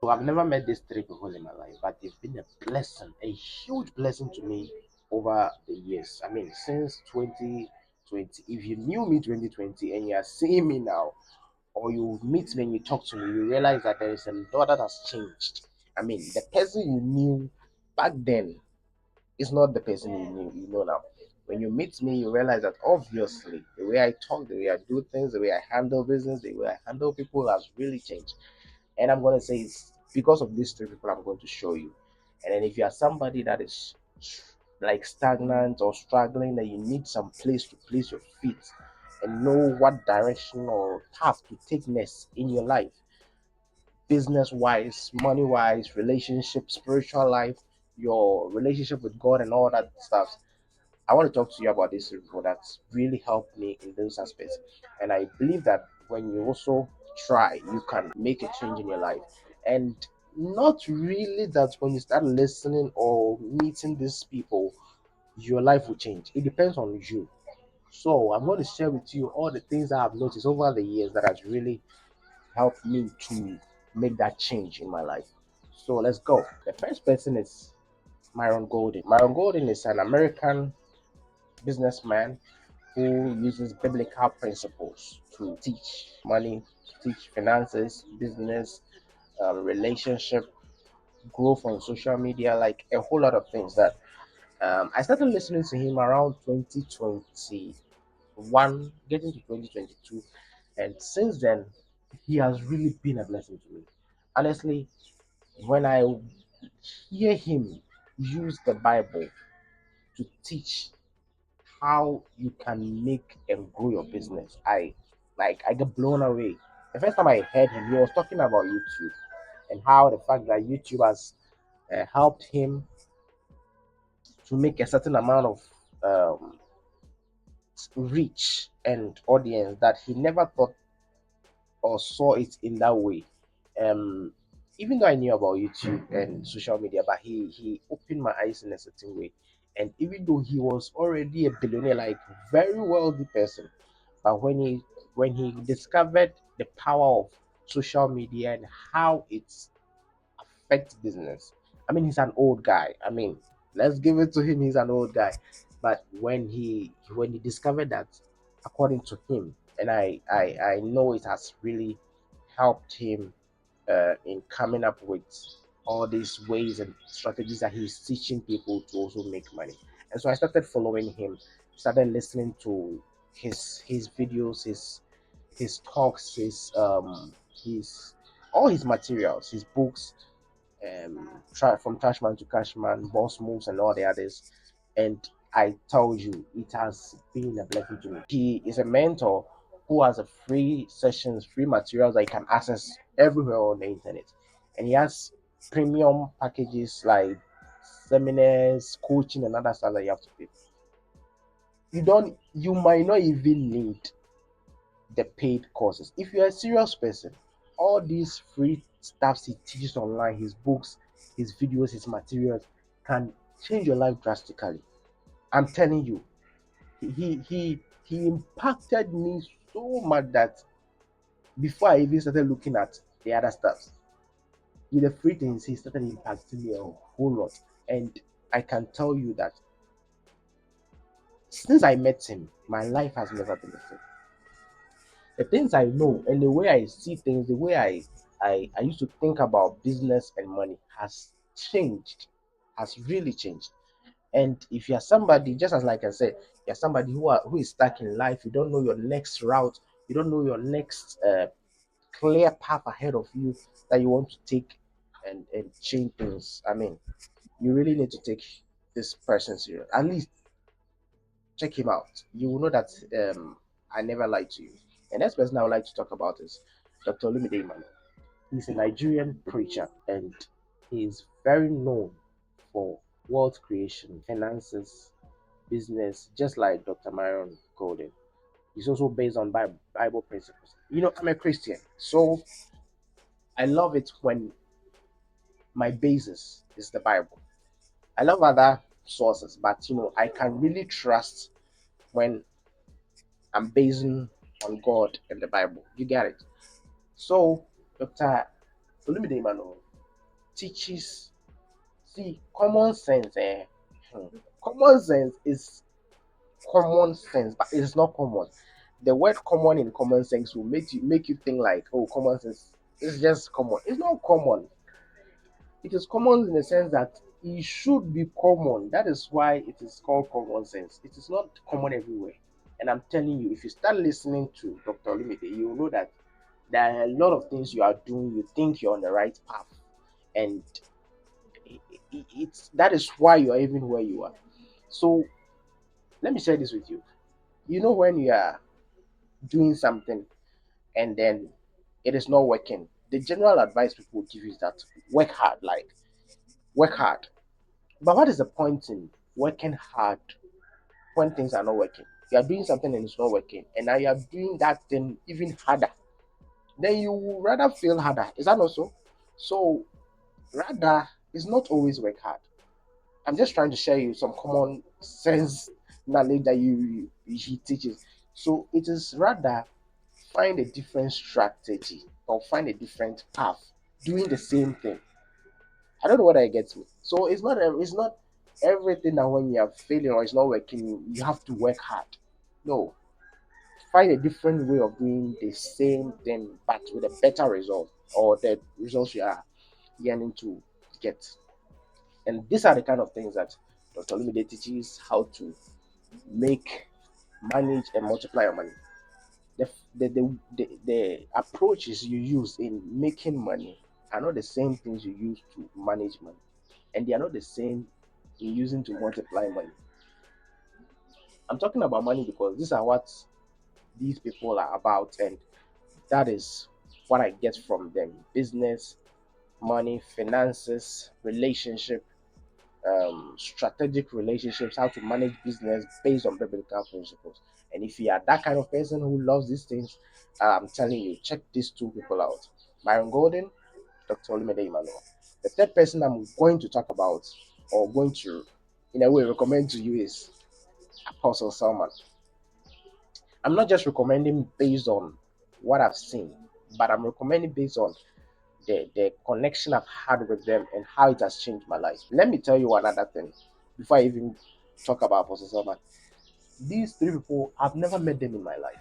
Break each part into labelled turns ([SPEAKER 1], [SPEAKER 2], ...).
[SPEAKER 1] So I've never met these three people in my life, but they've been a blessing, a huge blessing to me over the years. I mean, since 2020. If you knew me 2020 and you are seeing me now, or you meet me and you talk to me, you realize that there is a lot that has changed. I mean, the person you knew back then is not the person you know now. When you meet me, you realize that obviously the way I talk, the way I do things, the way I handle business, the way I handle people has really changed. And I'm gonna say it's because of these three people I'm going to show you. And then if you are somebody that is like stagnant or struggling, that you need some place to place your feet and know what direction or path to take next in your life, business wise, money wise, relationship, spiritual life, your relationship with God, and all that stuff. I want to talk to you about this report that's really helped me in those aspects. And I believe that when you also try, you can make a change in your life. And not really that when you start listening or meeting these people, your life will change. It depends on you. So I'm going to share with you all the things that I've noticed over the years that has really helped me to make that change in my life. So let's go. The first person is Myron Golden. Myron Golden is an American businessman who uses biblical principles to teach money, teach finances, business, relationship, growth on social media, like a whole lot of things that I started listening to him around 2021, getting to 2022. And since then, he has really been a blessing to me. Honestly, when I hear him use the Bible to teach how you can make and grow your business. I get blown away. The first time I heard him, he was talking about YouTube and how the fact that YouTube has helped him to make a certain amount of um, reach and audience that he never thought or saw it in that way. Um, Even though I knew about YouTube and social media, but he opened my eyes in a certain way. And even though he was already a billionaire, like very wealthy person, but when he discovered the power of social media and how it's affects business. I mean, he's an old guy. I mean, let's give it to him. He's an old guy, but when he discovered that, according to him, and I know it has really helped him in coming up with all these ways and strategies that he's teaching people to also make money. And so I started following him, started listening to his videos, his talks, his all his materials, his books, from Trashman to Cashman, Boss Moves, and all the others. And I told you, it has been a blessing to me. He is a mentor who has a free sessions, free materials that you can access everywhere on the internet. And he has premium packages like seminars, coaching, and other stuff that you have to pay. You might not even need the paid courses. If you're a serious person, all these free stuff he teaches online, his books, his videos, his materials can change your life drastically. I'm telling you, he impacted me so much that before I even started looking at the other stuff, with the free things, he started impacting me a whole lot. And I can tell you that since I met him, my life has never been the same. The things I know and the way I see things, the way I used to think about business and money has changed, has really changed. And if you're somebody, just as like I said, you're somebody who is stuck in life, you don't know your next route, you don't know your next clear path ahead of you that you want to take and change things. I mean, you really need to take this person serious. At least check him out. You will know that I never lied to you. And next person I would like to talk about is Dr. Olumide Emmanuel. He's a Nigerian preacher and he is very known for wealth creation, finances, business, just like Dr. Myron Golden. He's also based on Bible principles. I'm a Christian, so I love it when my basis is the Bible. I love other sources, but I can really trust when I'm basing on God and the Bible. You get it? So, Dr. Olumide Emmanuel teaches, see, common sense, common sense is common sense, but it's not common. The word common in common sense will make you think like, oh, common sense is just common. It's not common. It is common in the sense that it should be common. That is why it is called common sense. It is not common everywhere. And I'm telling you, if you start listening to Dr. Limite, you will know that there are a lot of things you are doing. You think you're on the right path, and it's that is why you are even where you are. So let me share this with you. You know when you are doing something and then it is not working, the general advice people give is that work hard, like work hard. But what is the point in working hard when things are not working? You are doing something and it's not working, and now you are doing that thing even harder. Then you would rather fail harder. Is that not so? So rather, it's not always work hard. I'm just trying to share you some common sense knowledge that he teaches. So it is rather find a different strategy or find a different path doing the same thing. I don't know whether it gets me. So it's not everything that when you are failing or it's not working, you have to work hard. No, find a different way of doing the same thing but with a better result or the results you are yearning to get. And these are the kind of things that Dr. Lumide teaches how to make, manage, and multiply your money. The approaches you use in making money are not the same things you use to manage money, and they are not the same in using to multiply money. I'm talking about money because these are what these people are about, and that is what I get from them: business, money, finances, relationship, strategic relationships, how to manage business based on biblical principles. And if you are that kind of person who loves these things, I'm telling you, check these two people out: Myron Golden, Dr. Olumide Emmanuel. The third person I'm going to talk about, or going to, in a way, recommend to you is Apostle Salman. I'm not just recommending based on what I've seen, but I'm recommending based on the connection I've had with them and how it has changed my life. Let me tell you another thing before I even talk about Apostle Salman. These three people, I've never met them in my life.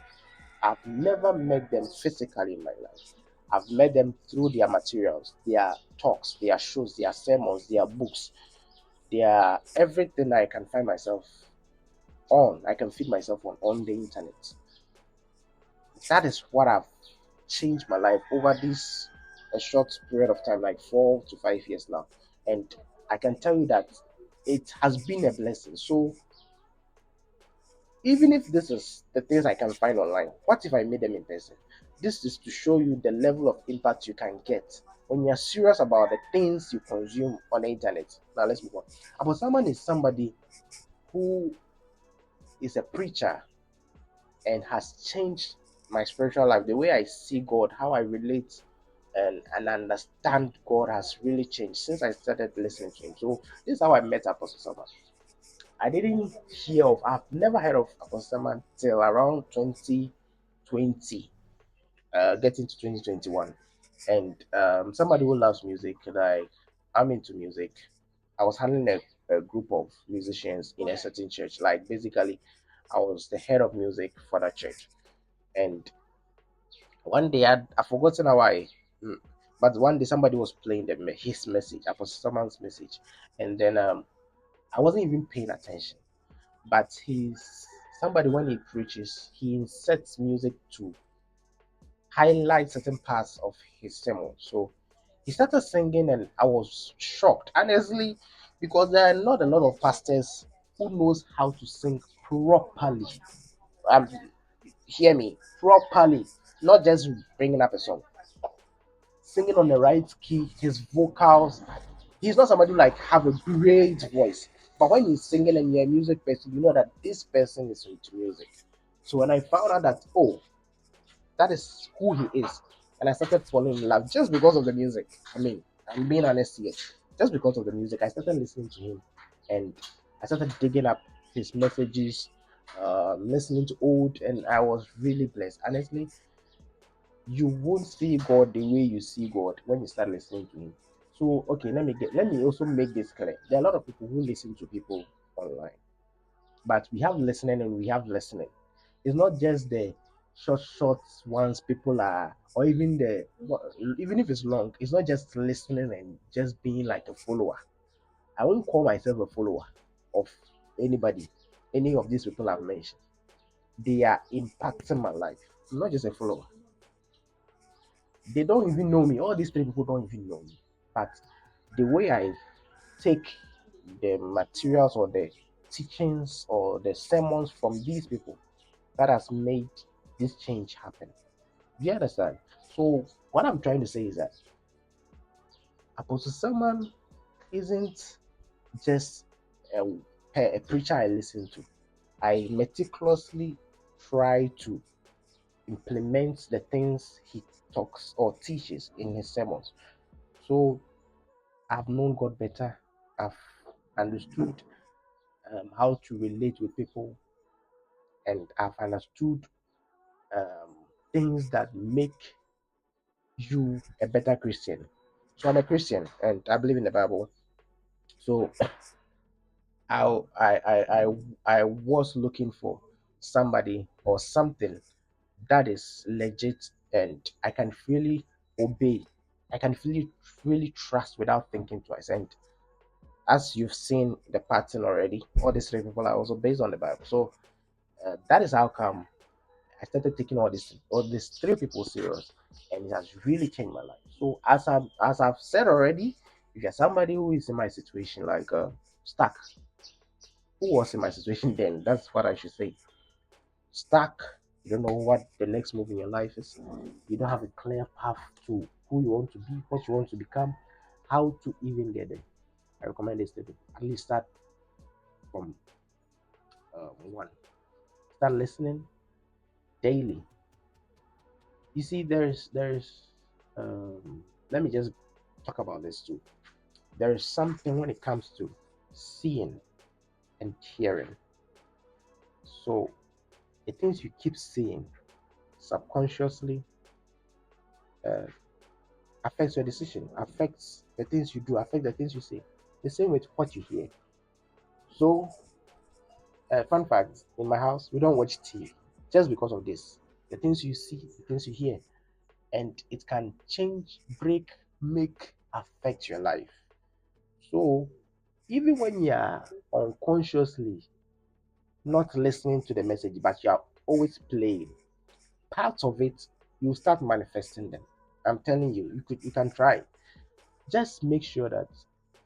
[SPEAKER 1] I've never met them physically in my life. I've met them through their materials, their talks, their shows, their sermons, their books, their everything I can find myself on. I can feed myself on the internet. That is what I've changed my life over this a short period of time, like 4 to 5 years now. And I can tell you that it has been a blessing. So even if this is the things I can find online, what if I made them in person? This is to show you the level of impact you can get when you're serious about the things you consume on the internet. Now let's move on. Abu Salman is somebody who is a preacher and has changed my spiritual life. The way I see God, how I relate and understand God has really changed since I started listening to him. So this is how I met Apostle Salman. I didn't I've never heard of Apostle Salman till around 2020, getting to 2021. And somebody who loves music, like I'm into music. I was handling a group of musicians in a certain church. Like basically, I was the head of music for that church. And one day I'd forgotten how mm, but one day somebody was playing his message, Apostle Salman's message, and then I wasn't even paying attention. But he's somebody when he preaches, he inserts music to highlight certain parts of his sermon. So he started singing, and I was shocked, honestly, because there are not a lot of pastors who knows how to sing properly. Um, hear me, properly, not just bringing up a song, singing on the right key, his vocals. He's not somebody who like have a great voice, but when he's singing and you're a music person, you know that this person is into music. So when I found out that, oh, that is who he is, and I started falling in love just because of the music. I mean, I'm being honest here. Just because of the music, I started listening to him, and I started digging up his messages, listening to old, and I was really blessed. Honestly, you won't see God the way you see God when you start listening to him. So okay, let me also make this clear. There are a lot of people who listen to people online, but we have listening and we have listening. It's not just the short ones people are, or even the even if it's long. It's not just listening and just being like a follower. I won't call myself a follower of anybody, any of these people I've mentioned. They are impacting my life. I'm not just a follower. They don't even know me. All these three people don't even know me. But the way I take the materials or the teachings or the sermons from these people, that has made this change happen. Do you understand? So what I'm trying to say is that Apostle Selman isn't just a, a preacher I listen to. I meticulously try to implement the things he talks or teaches in his sermons. So I've known God better. I've understood how to relate with people, and I've understood um, things that make you a better Christian. So I'm a Christian, and I believe in the Bible. So I I I I, I was looking for somebody or something that is legit and I can really obey. I can really trust without thinking twice. And as you've seen the pattern already, all these three people are also based on the Bible. So that is how come I started taking all these three people serious, and it has really changed my life. So as I've said already, if you're somebody who is in my situation, like stuck, who was in my situation then, that's what I should say. Stuck, you don't know what the next move in your life is. You don't have a clear path to who you want to be, what you want to become, how to even get there. I recommend this to you. At least start from one. Start listening daily. You see, let me just talk about this too. There is something when it comes to seeing and hearing. So the things you keep seeing subconsciously uh, affects your decision, affects the things you do, affect the things you say. The same with what you hear. So, fun fact: in my house, we don't watch TV just because of this. The things you see, the things you hear, and it can change, break, make, affect your life. So, even when you are unconsciously not listening to the message, but you are always playing, parts of it you start manifesting them. I'm telling you, you can try. Just make sure that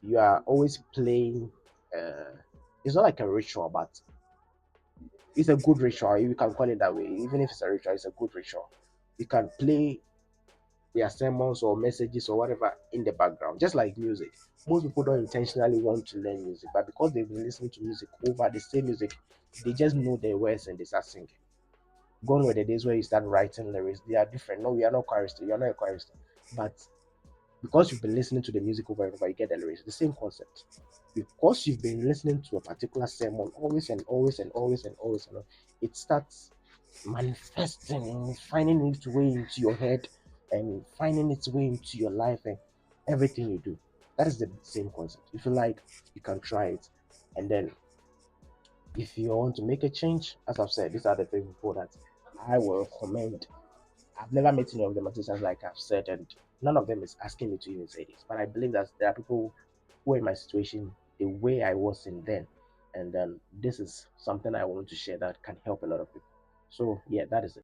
[SPEAKER 1] you are always playing. Uh, it's not like a ritual, but it's a good ritual. You can call it that way. Even if it's a ritual, it's a good ritual. You can play their sermons or messages or whatever in the background, just like music. Most people don't intentionally want to learn music, but because they've been listening to music over the same music, they just know the words and they start singing. Gone were the days where you start writing lyrics. They are different. No, we are not chorister. You're not a chorister. But because you've been listening to the music over and over, you get the lyrics. The same concept. Because you've been listening to a particular sermon always and always and always and always and always, it starts manifesting and finding its way into your head and finding its way into your life and everything you do. That is the same concept. If you like, you can try it. And then if you want to make a change, as I've said, these are the three people that I will recommend. I've never met any of the musicians like I've said, and none of them is asking me to even say this. But I believe that there are people who are in my situation the way I was in then. And then this is something I want to share that can help a lot of people. So yeah, that is it.